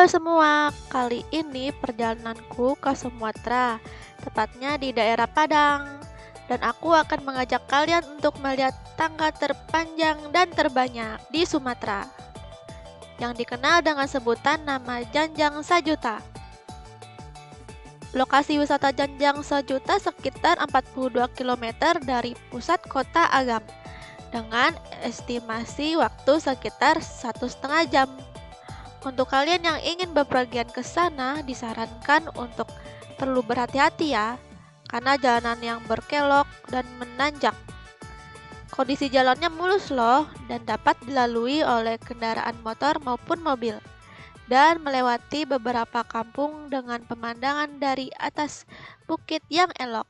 Halo semua, kali ini perjalananku ke Sumatera, tepatnya di daerah Padang. Dan aku akan mengajak kalian untuk melihat tangga terpanjang dan terbanyak di Sumatera, yang dikenal dengan sebutan nama Janjang Sajuta. Lokasi wisata Janjang Sajuta sekitar 42 km dari pusat kota Agam, dengan estimasi waktu sekitar 1,5 jam. Untuk kalian yang ingin bepergian ke sana, disarankan untuk perlu berhati-hati ya, karena jalanan yang berkelok dan menanjak. Kondisi jalannya mulus loh, dan dapat dilalui oleh kendaraan motor maupun mobil, dan melewati beberapa kampung dengan pemandangan dari atas bukit yang elok.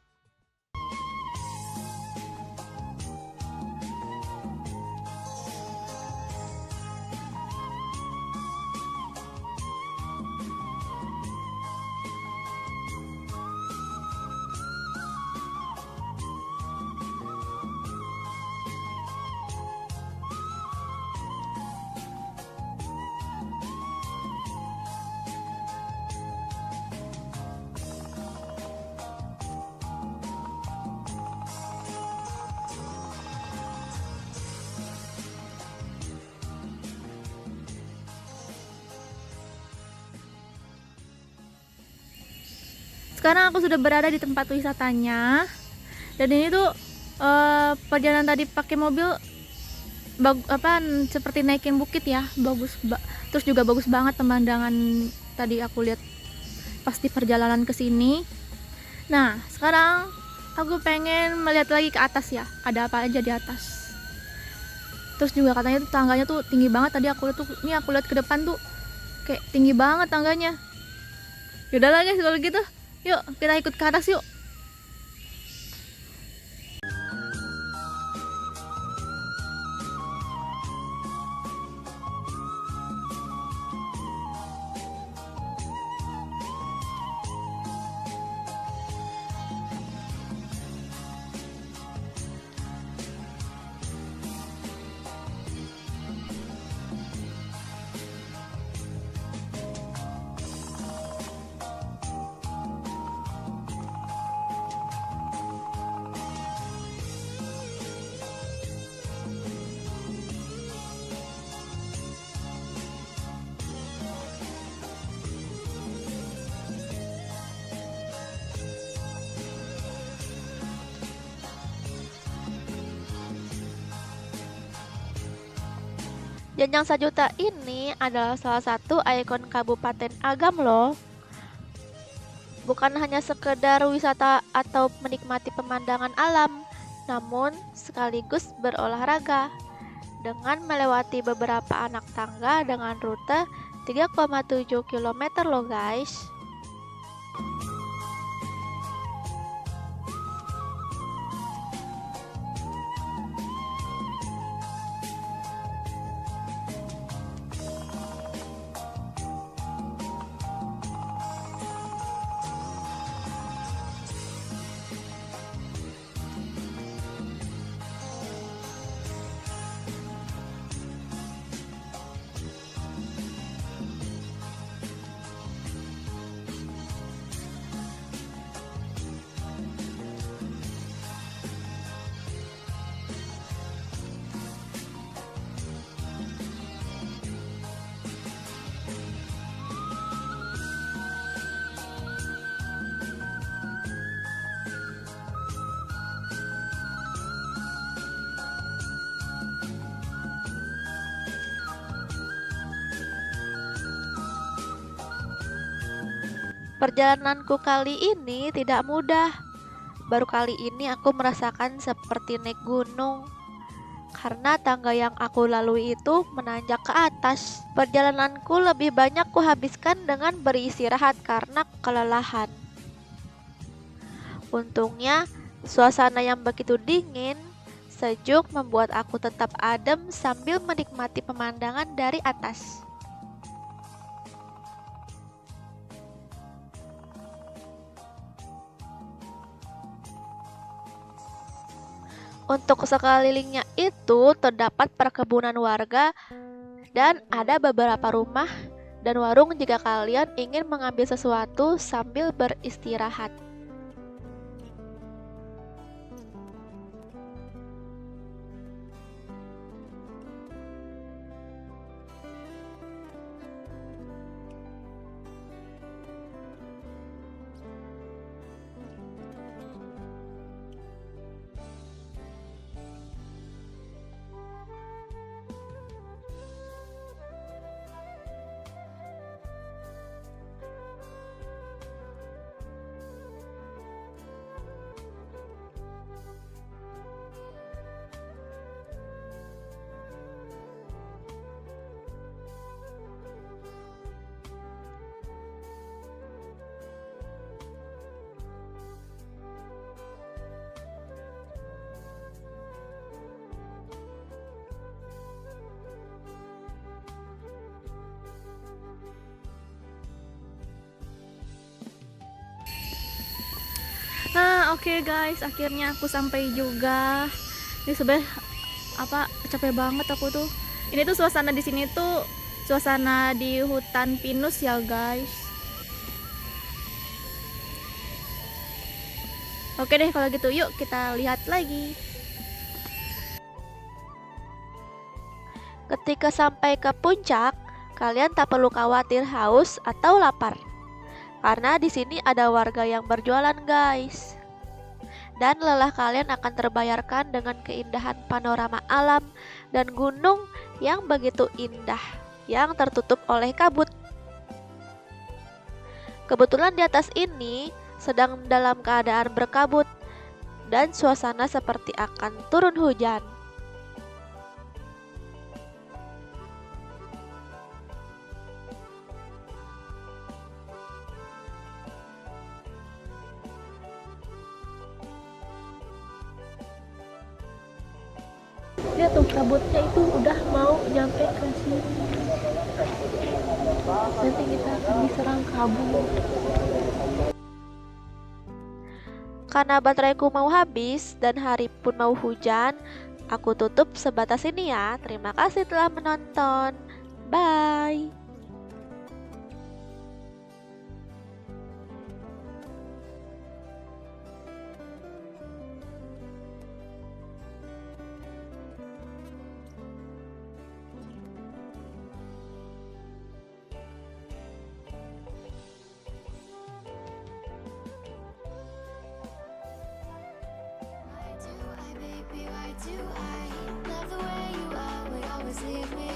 Sekarang aku sudah berada di tempat wisatanya, dan ini tuh perjalanan tadi pakai mobil seperti naikin bukit ya, terus juga bagus banget pemandangan tadi aku lihat pas di perjalanan ke sini. Nah, sekarang aku pengen melihat lagi ke atas ya, ada apa aja di atas. Terus juga katanya tuh tangganya tuh tinggi banget, tadi aku lihat tuh, ini aku lihat ke depan tuh kayak tinggi banget tangganya. Yaudah lah guys, kalau gitu yuk kita ikut ke atas yuk. Janjang Sajuta ini adalah salah satu ikon Kabupaten Agam loh. Bukan hanya sekedar wisata atau menikmati pemandangan alam, namun sekaligus berolahraga dengan melewati beberapa anak tangga dengan rute 3,7 km loh guys. Perjalananku kali ini tidak mudah. Baru kali ini aku merasakan seperti naik gunung, karena tangga yang aku lalui itu menanjak ke atas. Perjalananku lebih banyak kuhabiskan dengan beristirahat karena kelelahan. Untungnya, suasana yang begitu dingin, sejuk membuat aku tetap adem sambil menikmati pemandangan dari atas. Untuk sekelilingnya itu terdapat perkebunan warga dan ada beberapa rumah dan warung jika kalian ingin mengambil sesuatu sambil beristirahat. Nah, oke guys, akhirnya aku sampai juga. Ini sebenarnya capek banget aku tuh. Ini tuh suasana di sini tuh suasana di hutan pinus ya guys. Oke deh kalau gitu, yuk kita lihat lagi. Ketika sampai ke puncak, kalian tak perlu khawatir haus atau lapar. Karena di sini ada warga yang berjualan, guys. Dan lelah kalian akan terbayarkan dengan keindahan panorama alam dan gunung yang begitu indah, yang tertutup oleh kabut. Kebetulan di atas ini sedang dalam keadaan berkabut dan suasana seperti akan turun hujan. Lihat tuh kabutnya itu udah mau nyampe ke sini. Nanti kita akan diserang kabut. Karena bateraiku mau habis dan hari pun mau hujan, aku tutup sebatas ini ya. Terima kasih telah menonton. Bye. Why do I love the way you always leave me